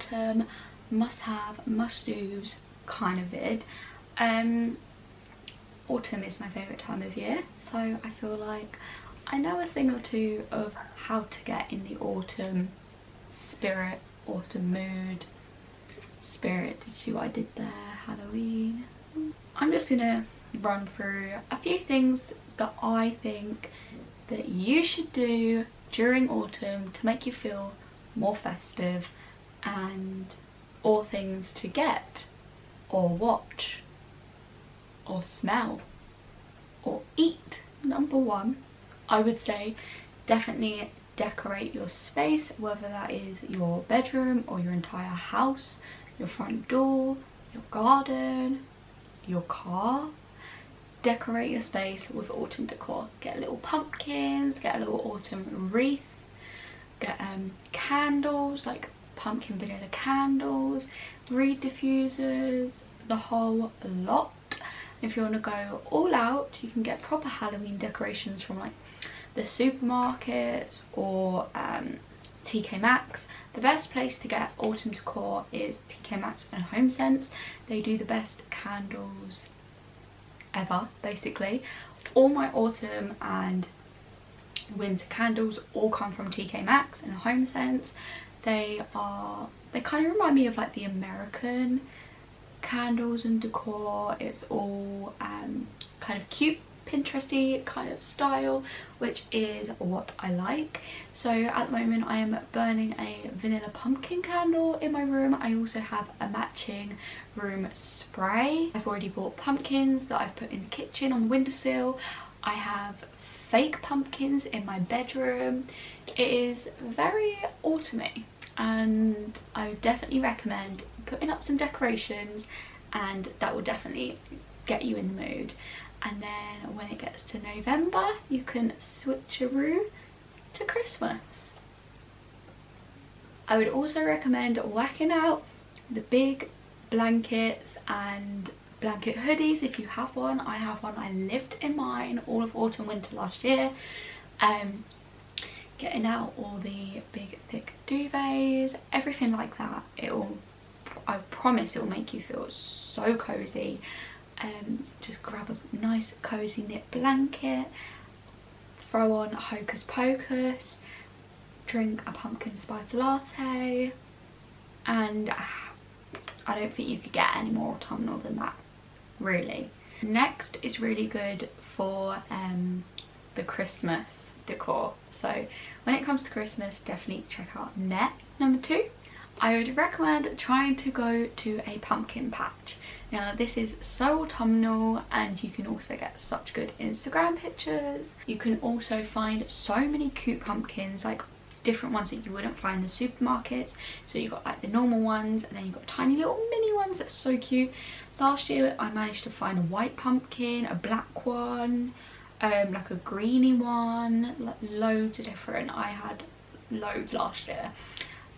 autumn must-have, must-dos kind of vid. Autumn is my favourite time of year, so I feel like I know a thing or two of how to get in the autumn spirit, autumn mood, spirit. Did you see what I did there? Halloween. I'm just gonna run through a few things that I think that you should do during autumn to make you feel more festive, and all things to get or watch or smell or eat. Number one, I would say definitely decorate your space, whether that is your bedroom or your entire house, your front door, your garden, your car. Decorate your space with autumn decor. Get little pumpkins, get a little autumn wreath, get candles, like pumpkin vanilla candles, reed diffusers, the whole lot. If you want to go all out, you can get proper Halloween decorations from like the supermarkets or TK Maxx. The best place to get autumn decor is TK Maxx and HomeSense. They do the best candles ever, basically. All my autumn and winter candles all come from TK Maxx and HomeSense. They kind of remind me of like the American candles and decor. It's all kind of cute, Pinteresty kind of style, which is what I like. So at the moment I am burning a vanilla pumpkin candle in my room. I also have a matching room spray. I've already bought pumpkins that I've put in the kitchen on the windowsill. I have fake pumpkins in my bedroom. It is very autumny, and I would definitely recommend putting up some decorations, and that will definitely get you in the mood. And then when it gets to November, you can switcheroo to Christmas. I would also recommend whacking out the big blankets and blanket hoodies if you have one. I have one. I lived in mine all of autumn winter last year. Getting out all the big thick duvets, everything like that. I promise it will make you feel so cozy. Just grab a nice cozy knit blanket, throw on Hocus Pocus, drink a pumpkin spice latte, and I don't think you could get any more autumnal than that, really. Next is really good for the Christmas decor. So when it comes to Christmas, definitely check out Net. Number two, I would recommend trying to go to a pumpkin patch. Now this is so autumnal, and you can also get such good Instagram pictures. You can also find so many cute pumpkins, like different ones that you wouldn't find in the supermarkets. So you've got like the normal ones, and then you've got tiny little mini ones that's so cute. Last year I managed to find a white pumpkin, a black one, like a greeny one, like loads of different. I had loads last year.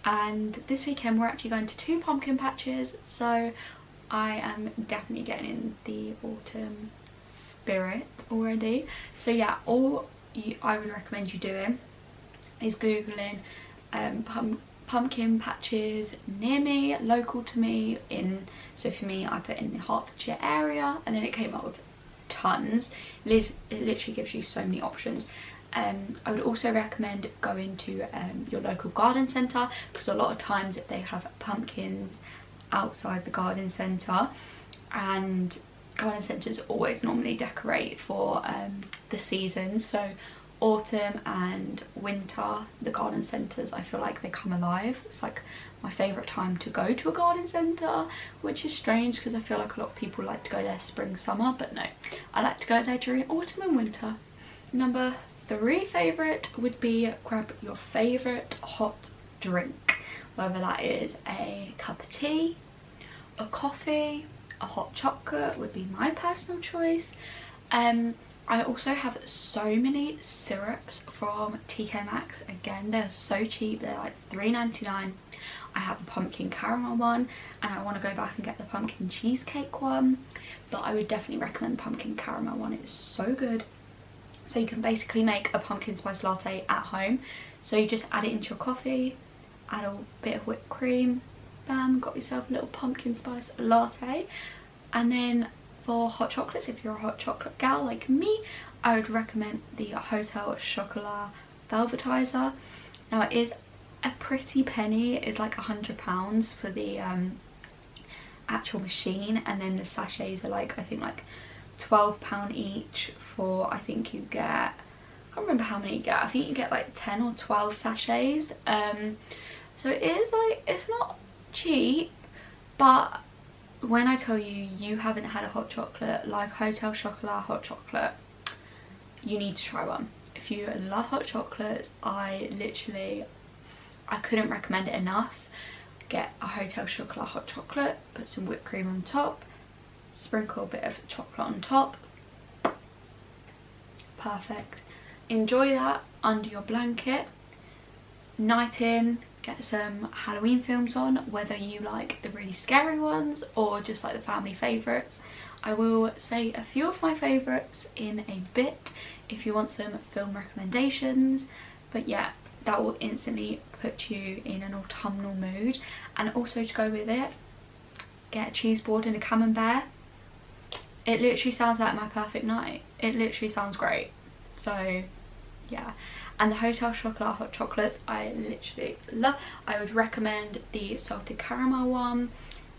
And this weekend we're actually going to 2 pumpkin patches, so I am definitely getting in the autumn spirit already. So yeah, I would recommend you doing is googling pumpkin patches near me, local to me. So for me, I put in the Hertfordshire area, and then it came up with tons. It literally gives you so many options. I would also recommend going to your local garden centre, because a lot of times they have pumpkins outside the garden centre, and garden centres always normally decorate for the seasons. So autumn and winter, the garden centres, I feel like they come alive. It's like my favourite time to go to a garden centre, which is strange because I feel like a lot of people like to go there spring, summer, but no, I like to go there during autumn and winter. Number 3 favourite would be grab your favourite hot drink, whether that is a cup of tea, a coffee, a hot chocolate would be my personal choice. I also have so many syrups from TK Maxx. Again, they're so cheap, they're like £3.99. I have a pumpkin caramel one, and I want to go back and get the pumpkin cheesecake one, but I would definitely recommend the pumpkin caramel one. It's so good. So you can basically make a pumpkin spice latte at home. So you just add it into your coffee, add a bit of whipped cream, fan, got yourself a little pumpkin spice latte. And then for hot chocolates, if you're a hot chocolate gal like me, I would recommend the Hotel Chocolat Velvetizer. Now it is a pretty penny. It's like £100 for the actual machine, and then the sachets are like, I think like £12 each for, I think you get, I can't remember how many you get, I think you get like 10 or 12 sachets. So it is like, it's not cheap, but when I tell you you haven't had a hot chocolate like Hotel Chocolat hot chocolate, you need to try one. If you love hot chocolates, I couldn't recommend it enough. Get a Hotel Chocolat hot chocolate, put some whipped cream on top, sprinkle a bit of chocolate on top. Perfect. Enjoy that under your blanket. Night in, get some Halloween films on, whether you like the really scary ones or just like the family favourites. I will say a few of my favourites in a bit if you want some film recommendations, but yeah, that will instantly put you in an autumnal mood. And also, to go with it, get a cheese board and a camembert. It literally sounds like my perfect night. It literally sounds great. So yeah, and the Hotel Chocolat hot chocolates I literally love. I would recommend the salted caramel one,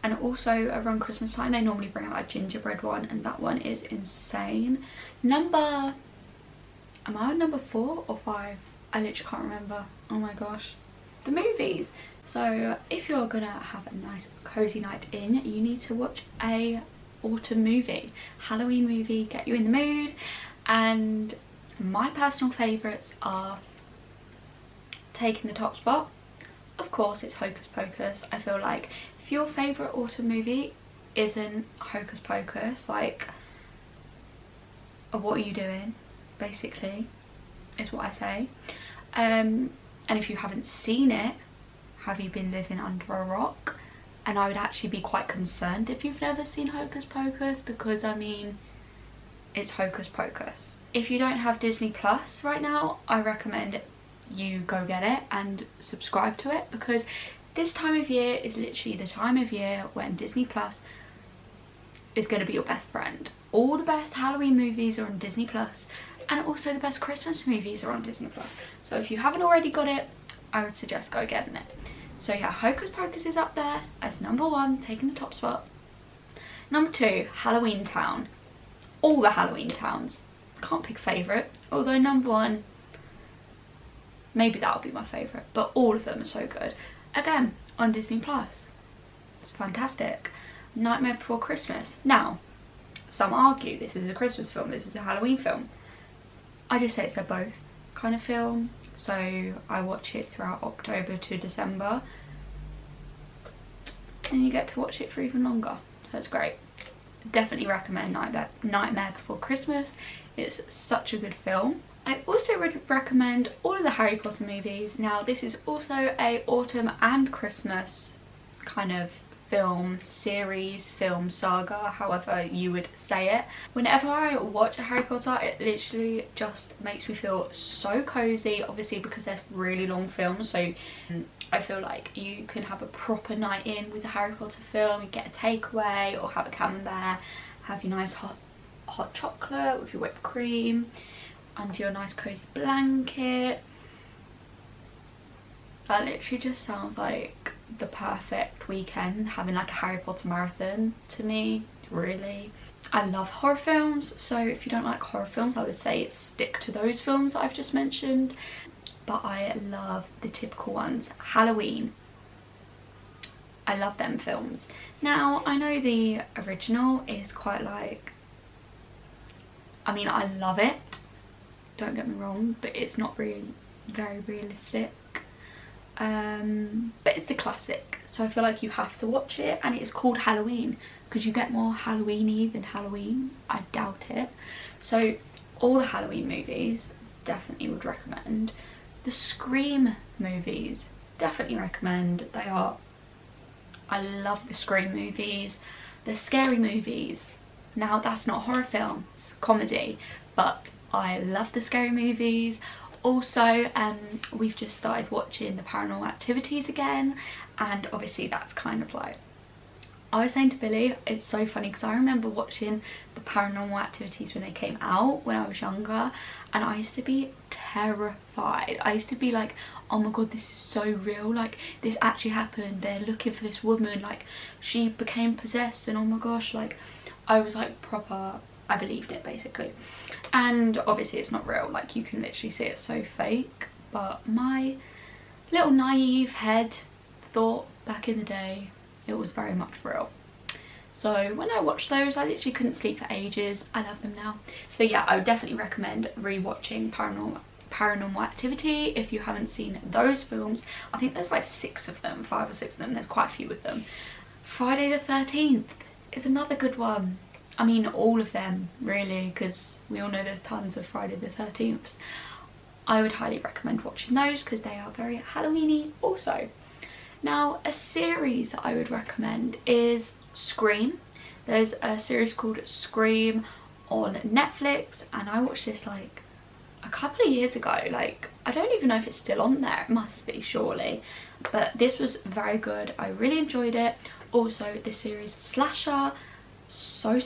and also around Christmas time they normally bring out a gingerbread one, and that one is insane. Am I on number 4 or 5? I literally can't remember. Oh my gosh. The movies. So if you're gonna have a nice cozy night in, you need to watch a autumn movie, Halloween movie, get you in the mood. And my personal favourites are taking the top spot. Of course it's Hocus Pocus. I feel like if your favourite autumn movie isn't Hocus Pocus, like, what are you doing, basically, is what I say. And if you haven't seen it, have you been living under a rock? And I would actually be quite concerned if you've never seen Hocus Pocus, because I mean, it's Hocus Pocus. If you don't have Disney Plus right now, I recommend you go get it and subscribe to it, because this time of year is literally the time of year when Disney Plus is going to be your best friend. All the best Halloween movies are on Disney Plus, and also the best Christmas movies are on Disney Plus. So if you haven't already got it, I would suggest go getting it. So yeah, Hocus Pocus is up there as number 1, taking the top spot. Number 2, Halloweentown. All the Halloweentowns. Can't pick favourite, although number 1, maybe that'll be my favourite, but all of them are so good. Again, on Disney Plus. It's fantastic. Nightmare Before Christmas. Now, some argue this is a Christmas film, this is a Halloween film. I just say it's a both kind of film. So I watch it throughout October to December, and you get to watch it for even longer, so it's great. Definitely recommend Nightmare Before Christmas. It's such a good film. I also would recommend all of the Harry Potter movies. Now this is also a autumn and Christmas kind of film series, film saga, however you would say it. Whenever I watch a Harry Potter, it literally just makes me feel so cozy, obviously because they're really long films, so I feel like you can have a proper night in with a Harry Potter film. You get a takeaway or have a camembert, have your nice hot chocolate with your whipped cream under your nice cozy blanket. That literally just sounds like the perfect weekend, having like a Harry Potter marathon to me, really. I love horror films, so if you don't like horror films, I would say stick to those films that I've just mentioned. But I love the typical ones. Halloween, I love them films. Now I know the original is quite like, I mean, I love it, don't get me wrong, but it's not really very realistic. But it's the classic, so I feel like you have to watch it, and it is called Halloween because you get more Halloween-y than Halloween. I doubt it. So all the Halloween movies, definitely would recommend. The Scream movies, definitely recommend. They are, I love the Scream movies. The Scary movies, now that's not horror film, it's comedy, but I love the Scary movies. also we've just started watching the Paranormal Activities again, and obviously that's kind of like, I was saying to Billy, it's so funny because I remember watching the Paranormal Activities when they came out when I was younger, and I used to be terrified. I used to be like, oh my god, this is so real, like this actually happened, they're looking for this woman, like she became possessed, and oh my gosh, like I was like proper, I believed it basically. And obviously it's not real, like you can literally see it's so fake, but my little naive head thought back in the day it was very much real. So when I watched those, I literally couldn't sleep for ages. I love them now. So yeah, I would definitely recommend rewatching Paranormal Activity if you haven't seen those films. I think there's like 6 of them, 5 or 6 of them, there's quite a few of them. Friday the 13th is another good one. I mean all of them really, because we all know there's tons of Friday the 13th. I would highly recommend watching those because they are very Halloweeny also. Now, a series that I would recommend is Scream. There's a series called Scream on Netflix, and I watched this like a couple of years ago. Like, I don't even know if it's still on there. It must be, surely. But this was very good. I really enjoyed it. Also, the series Slasher, so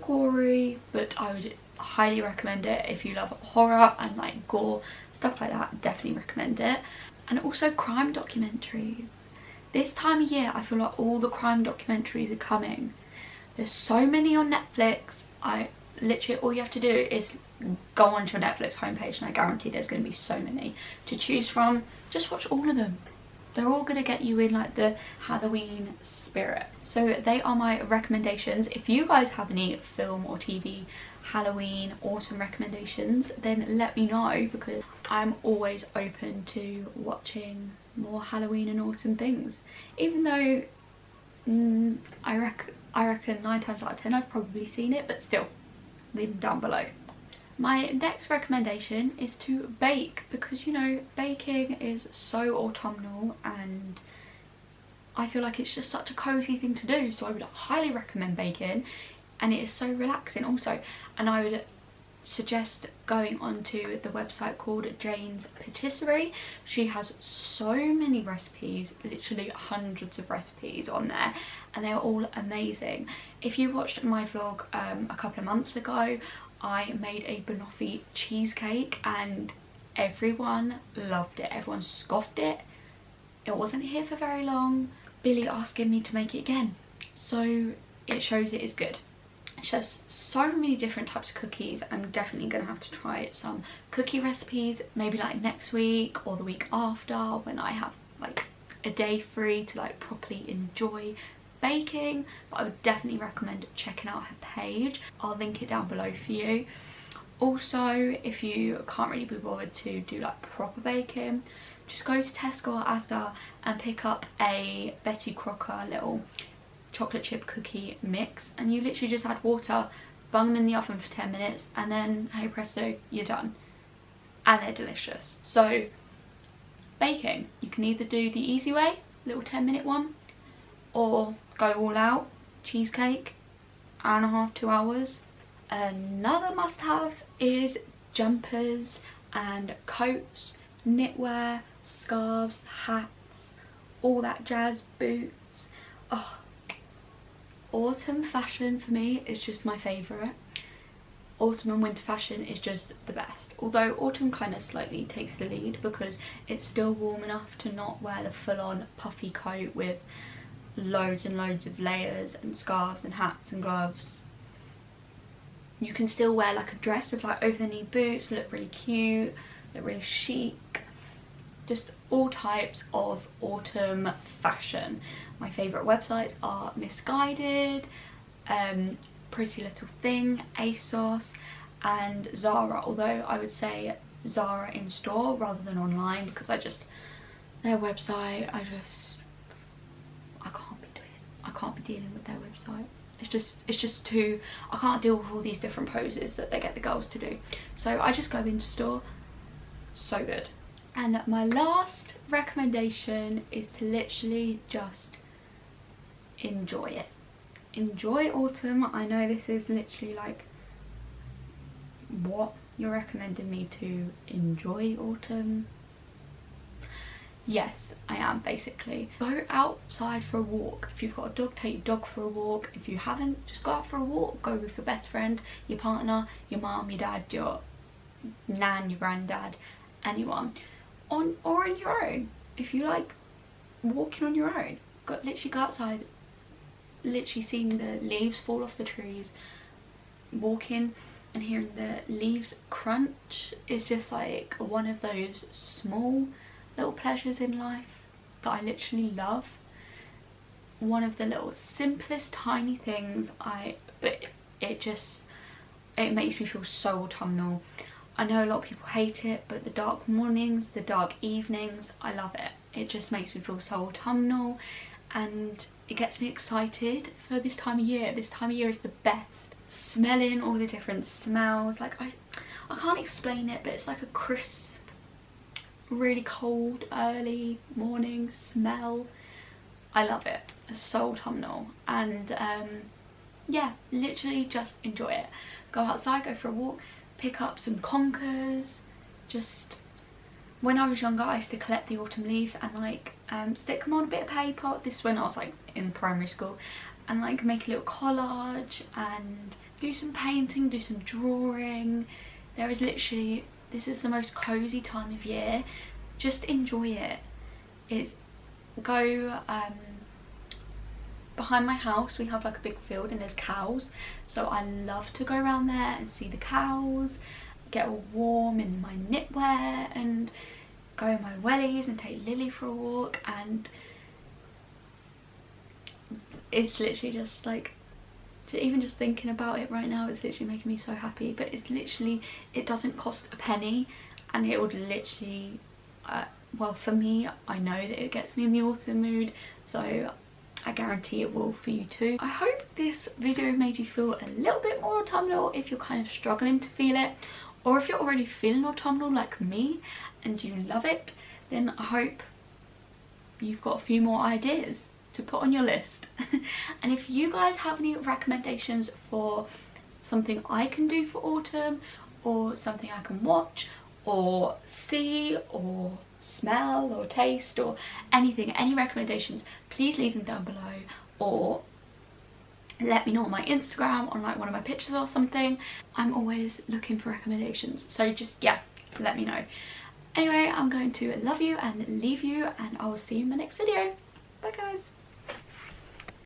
gory, but I would highly recommend it if you love horror and like gore, stuff like that. Definitely recommend it. And also crime documentaries. This time of year, I feel like all the crime documentaries are coming. There's so many on Netflix. Literally all you have to do is go onto your Netflix homepage, and I guarantee there's going to be so many to choose from. Just watch all of them. They're all going to get you in like the Halloween spirit. So they are my recommendations. If you guys have any film or TV Halloween autumn recommendations, then let me know, because I'm always open to watching more Halloween and autumn things. Even though I reckon 9 times out of 10 I've probably seen it, but still, leave them down below. My next recommendation is to bake, because you know, baking is so autumnal and I feel like it's just such a cozy thing to do, so I would highly recommend baking, and it is so relaxing also. And I would suggest going onto the website called Jane's Patisserie. She has so many recipes, literally hundreds of recipes on there, and they're all amazing. If you watched my vlog a couple of months ago, I made a banoffee cheesecake and everyone loved it. Everyone scoffed it. It wasn't here for very long. Billy asking me to make it again, so it shows it is good. She has so many different types of cookies. I'm definitely going to have to try some cookie recipes, maybe like next week or the week after, when I have like a day free to like properly enjoy baking. But I would definitely recommend checking out her page. I'll link it down below for you. Also, if you can't really be bothered to do like proper baking, just go to Tesco or Asda and pick up a Betty Crocker little chocolate chip cookie mix, and you literally just add water, bung them in the oven for 10 minutes, and then hey presto, you're done. And they're delicious. So baking, you can either do the easy way, little 10-minute one, or go all out, cheesecake, hour and a half, 2 hours. Another must have is jumpers and coats, knitwear, scarves, hats, all that jazz, boots. Oh, autumn fashion for me is just my favourite. Autumn and winter fashion is just the best. Although autumn kind of slightly takes the lead because it's still warm enough to not wear the full-on puffy coat with loads and loads of layers and scarves and hats and gloves. You can still wear like a dress with like over-the-knee boots, look really cute, look really chic. Just all types of autumn fashion. My favourite websites are Misguided, Pretty Little Thing, ASOS and Zara, although I would say Zara in store rather than online, because their website, I can't be doing it. I can't be dealing with their website. It's just too, I can't deal with all these different poses that they get the girls to do. So I just go into store. So good. And my last recommendation is to literally just enjoy it. Enjoy autumn. I know this is literally like, what? You're recommending me to enjoy autumn? Yes, I am, basically. Go outside for a walk. If you've got a dog, take your dog for a walk. If you haven't, just go out for a walk. Go with your best friend, your partner, your mum, your dad, your nan, your granddad, anyone. Or on your own. If you like walking on your own, literally go outside, literally seeing the leaves fall off the trees, walking and hearing the leaves crunch is just like one of those small little pleasures in life that I literally love. One of the little simplest tiny things, but it makes me feel so autumnal. I know a lot of people hate it, but the dark mornings, the dark evenings, I love it. It just makes me feel so autumnal, and it gets me excited for this time of year. This time of year is the best. Smelling all the different smells, like I can't explain it, but it's like a crisp, really cold early morning smell. I love it. It's so autumnal, and yeah, literally just enjoy it. Go outside, go for a walk, pick up some conkers. Just when I was younger, I used to collect the autumn leaves and like stick them on a bit of paper. This is when I was like in primary school, and like make a little collage and do some painting, do some drawing. There is literally, this is the most cozy time of year. Just enjoy it. Go behind my house, we have like a big field and there's cows, so I love to go around there and see the cows, get all warm in my knitwear and go in my wellies and take Lily for a walk. And it's literally just like, even just thinking about it right now, it's literally making me so happy. But it's literally, it doesn't cost a penny, and it would literally well, for me, I know that it gets me in the autumn mood, so I guarantee it will for you too. I hope this video made you feel a little bit more autumnal if you're kind of struggling to feel it, or if you're already feeling autumnal like me and you love it, then I hope you've got a few more ideas to put on your list. And if you guys have any recommendations for something I can do for autumn, or something I can watch or see or smell or taste or anything, any recommendations, please leave them down below, or let me know on my Instagram, on like one of my pictures or something. I'm always looking for recommendations, so just, yeah, let me know. Anyway, I'm going to love you and leave you, and I will see you in my next video. Bye guys.